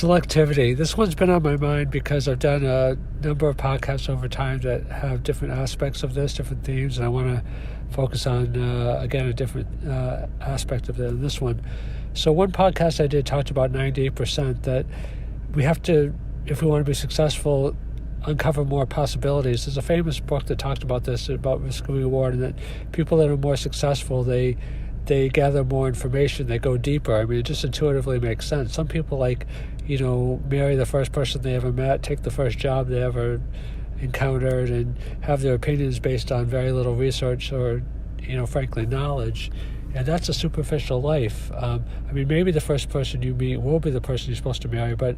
Selectivity. This one's been on my mind because I've done a number of podcasts over time that have different aspects of this, different themes, and I want to focus on, again, a different aspect of this one. So one podcast I did talked about 98%, that we have to, if we want to be successful, uncover more possibilities. There's a famous book that talked about this, about risk and reward, and that people that are more successful, they gather more information, they go deeper. I mean, it just intuitively makes sense. Some people marry the first person they ever met, take the first job they ever encountered, and have their opinions based on very little research or, frankly, knowledge. And that's a superficial life. Maybe the first person you meet will be the person you're supposed to marry, but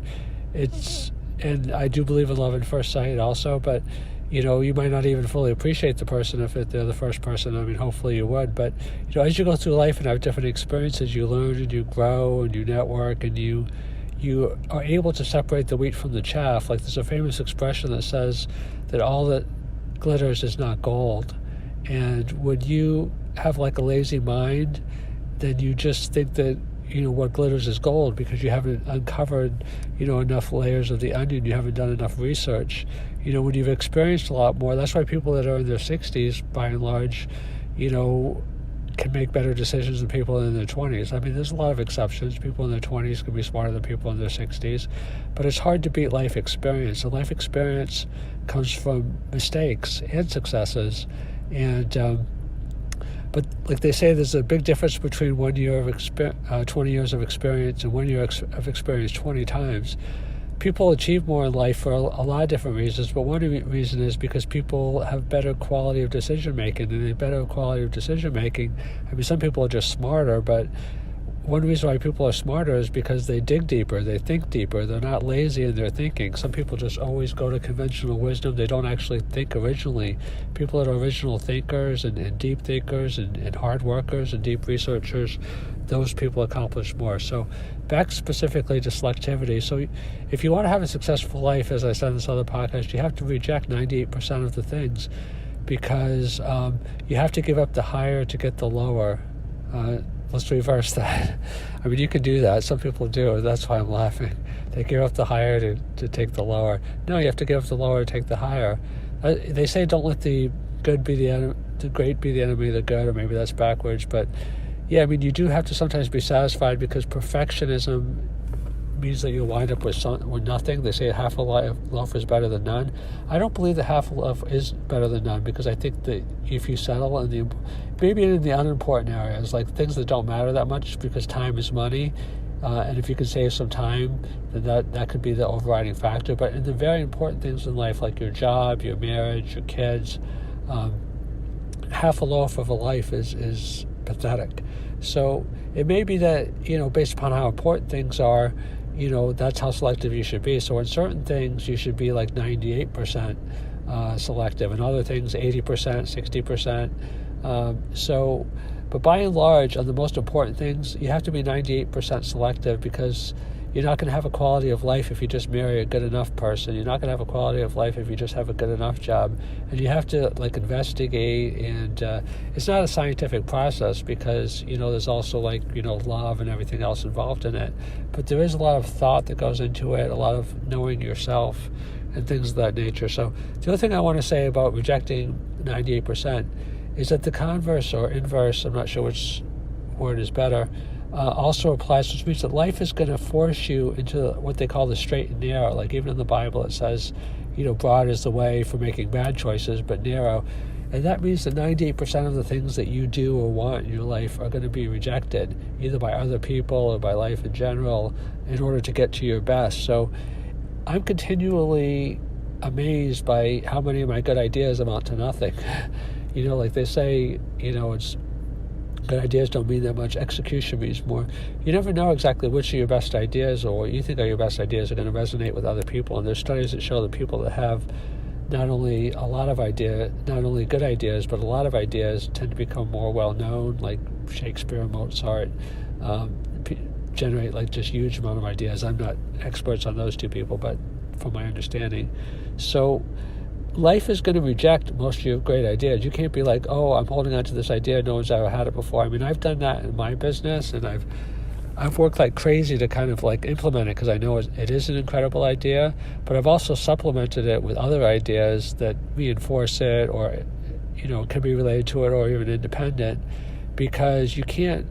and I do believe in love at first sight also, but you might not even fully appreciate the person if they're the first person. Hopefully you would. But, as you go through life and have different experiences, you learn and you grow and you network and you are able to separate the wheat from the chaff. Like, there's a famous expression that says that all that glitters is not gold. And when you have like a lazy mind, then you just think that what glitters is gold because you haven't uncovered enough layers of the onion. You haven't done enough research. When you've experienced a lot more, that's why people that are in their 60s, by and large, can make better decisions than people in their 20s. There's a lot of exceptions. People in their 20s can be smarter than people in their 60s, but it's hard to beat life experience. And life experience comes from mistakes and successes. And but like they say, there's a big difference between 1 year of 20 years of experience and 1 year of experience 20 times. People achieve more in life for a lot of different reasons, but one reason is because people have better quality of decision making, and a better quality of decision making. Some people are just smarter, but one reason why people are smarter is because they dig deeper, they think deeper, they're not lazy in their thinking. Some people just always go to conventional wisdom, they don't actually think originally. People that are original thinkers and deep thinkers and hard workers and deep researchers, those people accomplish more. So back specifically to selectivity. So if you want to have a successful life, as I said in this other podcast, you have to reject 98% of the things, because you have to give up the higher to get the lower. Let's reverse that. You can do that. Some people do. That's why I'm laughing. They give up the higher to take the lower. No, you have to give up the lower to take the higher. They say don't let the good be the enemy, the great be the enemy of the good, or maybe that's backwards. But yeah, you do have to sometimes be satisfied, because perfectionism means that you'll wind up with nothing. They say half a loaf is better than none. I don't believe that half a loaf is better than none, because I think that if you settle maybe in the unimportant areas, like things that don't matter that much, because time is money, and if you can save some time, then that could be the overriding factor. But in the very important things in life, like your job, your marriage, your kids, half a loaf of a life is pathetic. So it may be that, based upon how important things are, that's how selective you should be. So in certain things, you should be like 98% selective. In other things, 80%, 60%. But by and large, on the most important things, you have to be 98% selective, because you're not going to have a quality of life if you just marry a good enough person. You're not going to have a quality of life if you just have a good enough job. And you have to investigate, and it's not a scientific process, because there's also love and everything else involved in it. But there is a lot of thought that goes into it, a lot of knowing yourself and things of that nature. So the other thing I want to say about rejecting 98% is that the converse or inverse, I'm not sure which word is better, also applies, which means that life is going to force you into what they call the straight and narrow. Like even in the Bible it says, broad is the way for making bad choices, but narrow. And that means that 98% of the things that you do or want in your life are going to be rejected, either by other people or by life in general, in order to get to your best. So I'm continually amazed by how many of my good ideas amount to nothing. Like they say, it's good ideas don't mean that much. Execution means more. You never know exactly which of your best ideas, or what you think are your best ideas, are going to resonate with other people. And there's studies that show that people that have not only good ideas, but a lot of ideas tend to become more well-known, like Shakespeare, Mozart, generate just huge amount of ideas. I'm not experts on those two people, but from my understanding. So life is going to reject most of your great ideas. You can't be like, oh, I'm holding on to this idea, no one's ever had it before. I've done that in my business, and I've I've worked like crazy to kind of like implement it because I know it is an incredible idea, but I've also supplemented it with other ideas that reinforce it, or can be related to it, or even independent, because you can't,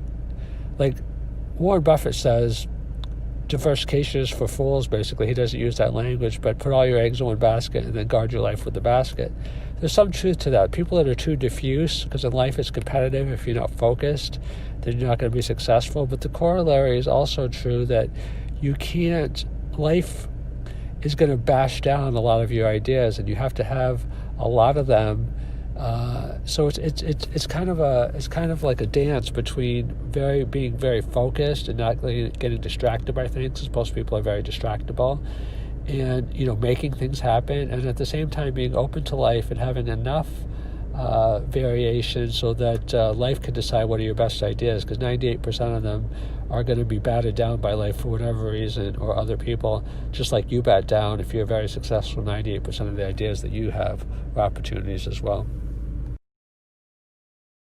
like Warren Buffett says, diversification is for fools, basically. He doesn't use that language, but put all your eggs in one basket and then guard your life with the basket. There's some truth to that. People that are too diffuse, because in life it's competitive, if you're not focused, then you're not going to be successful. But the corollary is also true that life is going to bash down a lot of your ideas, and you have to have a lot of them. So it's kind of like a dance between being very focused and not getting distracted by things, because most people are very distractible, and making things happen, and at the same time being open to life and having enough variation so that life can decide what are your best ideas, because 98% of them are going to be batted down by life for whatever reason, or other people, just like you bat down, if you're very successful, 98% of the ideas that you have are opportunities as well.